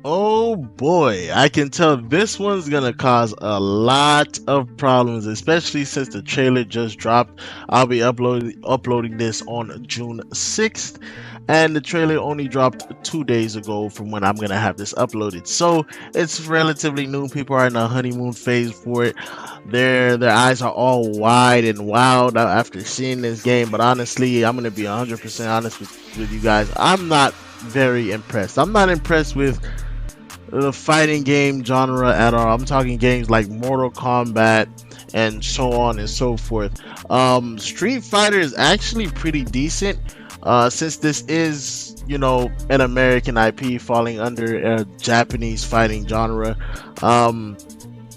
Oh boy, I can tell this one's gonna cause a lot of problems, especially since the trailer just dropped. I'll be uploading this on June 6th, and the trailer only dropped 2 days ago from when I'm gonna have this uploaded. So it's relatively new. People are in a honeymoon phase for it. Their eyes are all wide and wild after seeing this game. But honestly, I'm gonna be 100% honest with you guys. I'm not very impressed. I'm not impressed with the fighting game genre at all. I'm talking games like Mortal Kombat and so on and so forth. Street Fighter is actually pretty decent, since this is, an American IP falling under a Japanese fighting genre. Um,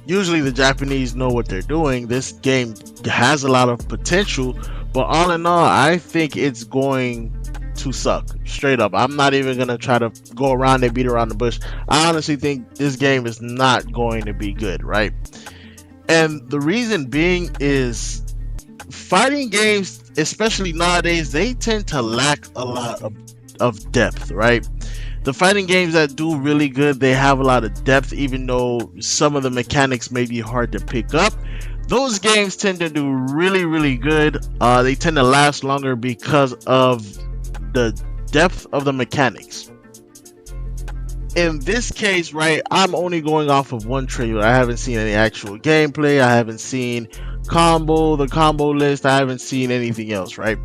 Usually the Japanese know what they're doing. This game has a lot of potential, but all in all, I think it's going to suck. Straight up. I'm not even gonna try to go around and beat around the bush. I honestly think this game is not going to be good, right? And the reason being is fighting games, especially nowadays, they tend to lack a lot of depth, right? The fighting games that do really good, they have a lot of depth, even though some of the mechanics may be hard to pick up. Those games tend to do really, really good. They tend to last longer because of the depth of the mechanics. In this case, right, I'm only going off of one trailer. I haven't seen any actual gameplay. I haven't seen the combo list. I haven't seen anything else, right?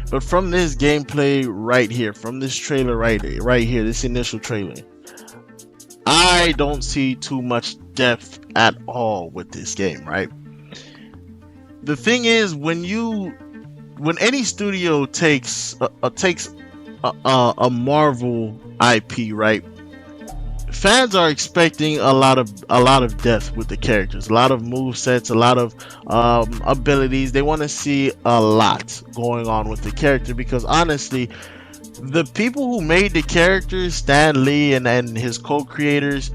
But from this gameplay right here, from this trailer right here, this initial trailer, I don't see too much depth at all with this game, right? The thing is, when any studio takes a Marvel IP, right? Fans are expecting a lot of depth with the characters, a lot of move sets, a lot of abilities. They want to see a lot going on with the character, because honestly, the people who made the characters, Stan Lee and his co-creators,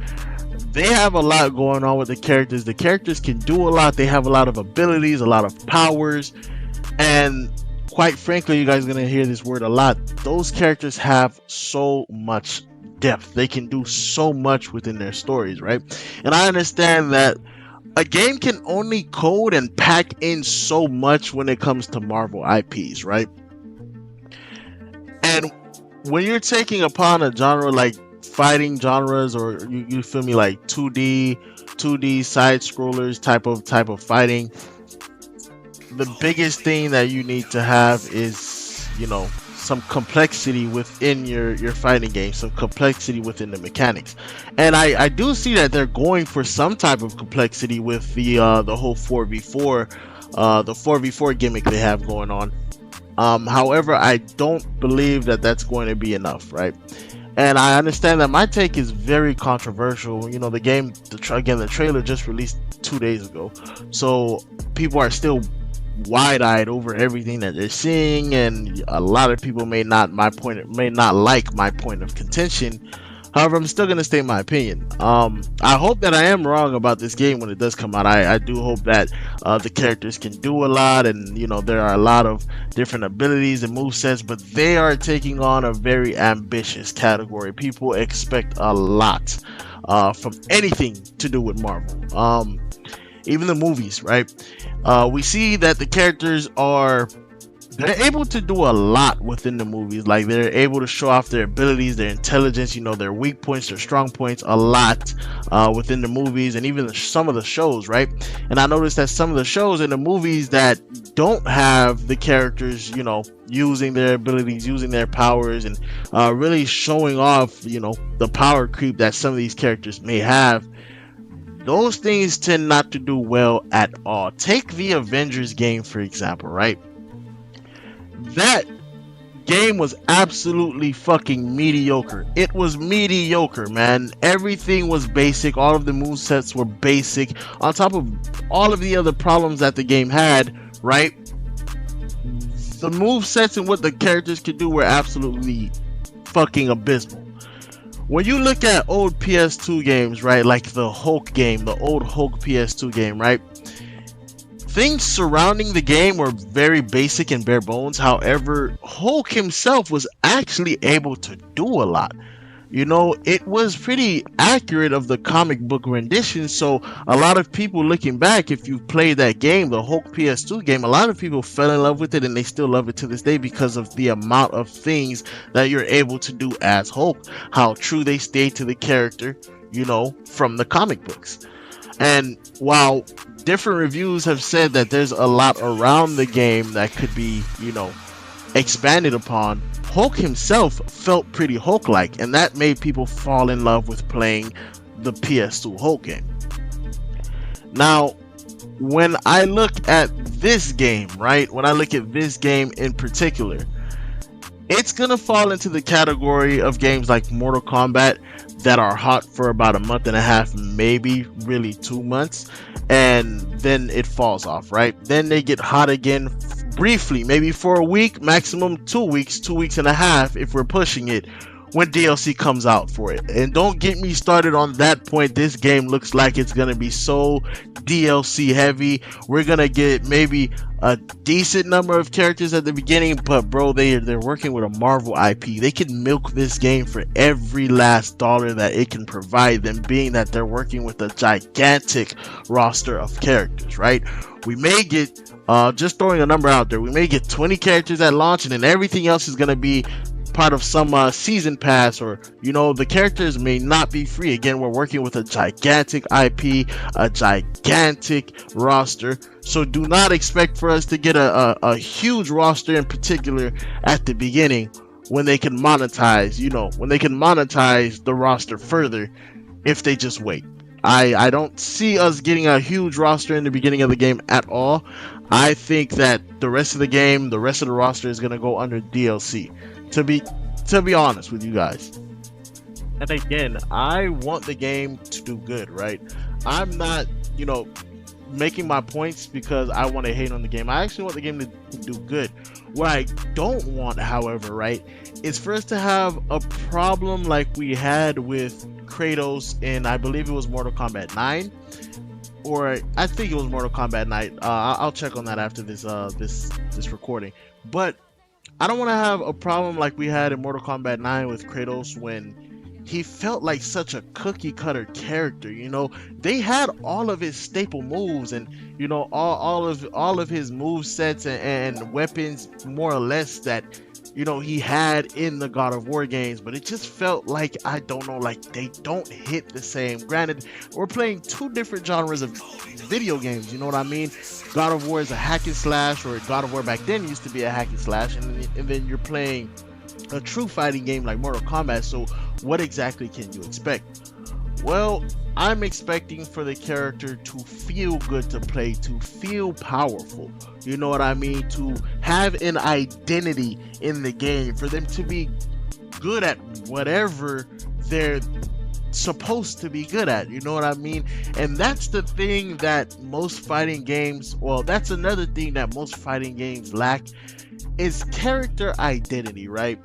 they have a lot going on with the characters. The characters can do a lot. They have a lot of abilities, a lot of powers, and quite frankly, you guys are gonna hear this word a lot. Those characters have so much depth. They can do so much within their stories, right? And I understand that a game can only code and pack in so much when it comes to Marvel IPs, right? And when you're taking upon a genre like fighting genres, or you feel me, like 2D side scrollers type of fighting, the biggest thing that you need to have is, some complexity within your fighting game, some complexity within the mechanics. And I do see that they're going for some type of complexity with the whole 4v4 the 4v4 gimmick they have going on. However, I don't believe that that's going to be enough, right? And I understand that my take is very controversial. The game, again, the trailer just released 2 days ago, so people are still wide-eyed over everything that they're seeing, and a lot of people may not like my point of contention. However, I'm still gonna state my opinion. I hope that I am wrong about this game when it does come out. I do hope that the characters can do a lot, and there are a lot of different abilities and movesets, but they are taking on a very ambitious category. People expect a lot from anything to do with Marvel. Even the movies, right? We see that the characters they're able to do a lot within the movies. Like, they're able to show off their abilities, their intelligence, their weak points, their strong points, a lot within the movies, and even some of the shows, right? And I noticed that some of the shows in the movies that don't have the characters, using their abilities, using their powers, and really showing off, the power creep that some of these characters may have, those things tend not to do well at all. Take the Avengers game, for example, right? That game was absolutely fucking mediocre. It was mediocre, man. Everything was basic. All of the movesets were basic. On top of all of the other problems that the game had, right? The movesets and what the characters could do were absolutely fucking abysmal. When you look at old PS2 games, right, like the Hulk game, the old Hulk PS2 game, right, things surrounding the game were very basic and bare bones. However, Hulk himself was actually able to do a lot. You know, it was pretty accurate of the comic book rendition. So a lot of people looking back, if you played that game, the Hulk PS2 game, a lot of people fell in love with it and they still love it to this day because of the amount of things that you're able to do as Hulk, how true they stayed to the character, you know, from the comic books. And while different reviews have said that there's a lot around the game that could be, you know, expanded upon, Hulk himself felt pretty Hulk like, and that made people fall in love with playing the PS2 Hulk game. Now, when I look at this game, right, when I look at this game in particular, it's gonna fall into the category of games like Mortal Kombat that are hot for about a month and a half, maybe really 2 months, and then it falls off, right? Then they get hot again briefly, maybe for a week, maximum 2 weeks, 2 weeks and a half if we're pushing it, when DLC comes out for it. And don't get me started on that point. This game looks like it's gonna be so DLC heavy. We're gonna get maybe a decent number of characters at the beginning, but bro, they're working with a Marvel IP. They can milk this game for every last dollar that it can provide them, being that they're working with a gigantic roster of characters, right? We may get just throwing a number out there, we may get 20 characters at launch, and then everything else is gonna be part of some season pass, or you know, the characters may not be free. Again, we're working with a gigantic IP, a gigantic roster, so do not expect for us to get a huge roster in particular at the beginning, when they can monetize, you know, when they can monetize the roster further if they just wait. I don't see us getting a huge roster in the beginning of the game at all. I think that the rest of the game, the rest of the roster is going to go under DLC, to be honest with you guys. And again, I want the game to do good, right? I'm not, you know, making my points because I want to hate on the game. I actually want the game to do good. What I don't want, however, right, is for us to have a problem like we had with Kratos in, I believe it was Mortal Kombat 9, or I think it was Mortal Kombat 9. I'll check on that after this recording. But I don't want to have a problem like we had in Mortal Kombat 9 with Kratos, when he felt like such a cookie cutter character. You know, they had all of his staple moves, and you know, all of his move sets and weapons, more or less, that you know he had in the God of War games, but it just felt like, I don't know, like they don't hit the same. Granted, we're playing two different genres of video games, you know what I mean? God of War is a hack and slash, or God of War back then used to be a hack and slash, and then you're playing a true fighting game like Mortal Kombat. So what exactly can you expect? Well, I'm expecting for the character to feel good to play, to feel powerful, you know what I mean, to have an identity in the game, for them to be good at whatever they're supposed to be good at, you know what I mean? And that's the thing that most fighting games, well, that's another thing that most fighting games lack, is character identity, right?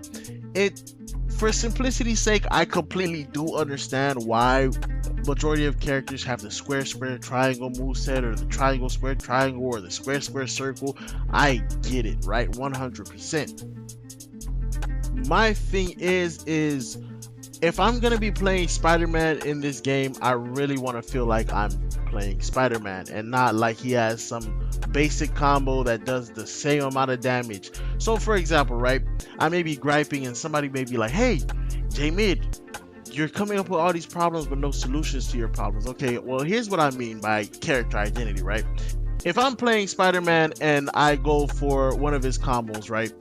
It, for simplicity's sake, I completely do understand why majority of characters have the square square triangle moveset, or the triangle square triangle, or the square square circle. I get it, right? 100%. My thing is if I'm gonna be playing Spider-Man in this game, I really want to feel like I'm playing Spider-Man, and not like he has some basic combo that does the same amount of damage. So for example, right, I may be griping and somebody may be like, hey, J-Mid, you're coming up with all these problems but no solutions to your problems. Okay, well, here's what I mean by character identity, right? If I'm playing Spider-Man and I go for one of his combos, right,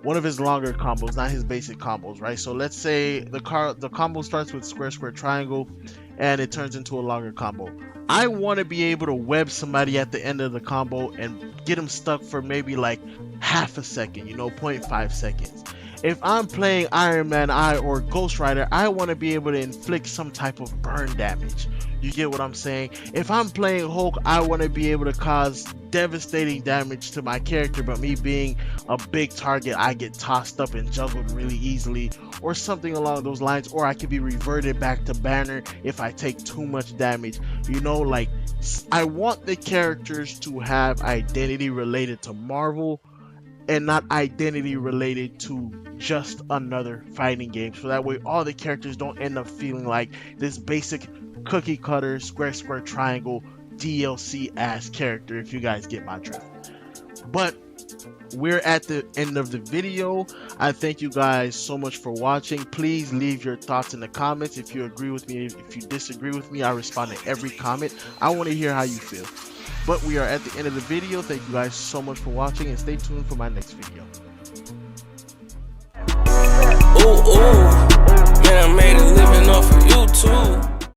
one of his longer combos, not his basic combos, right? So let's say the combo starts with square square triangle and it turns into a longer combo. I want to be able to web somebody at the end of the combo and get them stuck for maybe like half a second, you know, 0.5 seconds. If I'm playing Iron Man or Ghost Rider, I want to be able to inflict some type of burn damage. You get what I'm saying? If I'm playing Hulk, I want to be able to cause devastating damage to my character, but me being a big target, I get tossed up and juggled really easily, or something along those lines. Or I could be reverted back to Banner if I take too much damage. You know, like, I want the characters to have identity related to Marvel, and not identity related to just another fighting game. So that way all the characters don't end up feeling like this basic cookie cutter square square triangle DLC ass character, if you guys get my drift. But we're at the end of the video. I thank you guys so much for watching. Please leave your thoughts in the comments. If you agree with me, if you disagree with me, I respond to every comment. I want to hear how you feel. But we are at the end of the video. Thank you guys so much for watching, and stay tuned for my next video. Ooh, ooh, man, I made a living off of YouTube.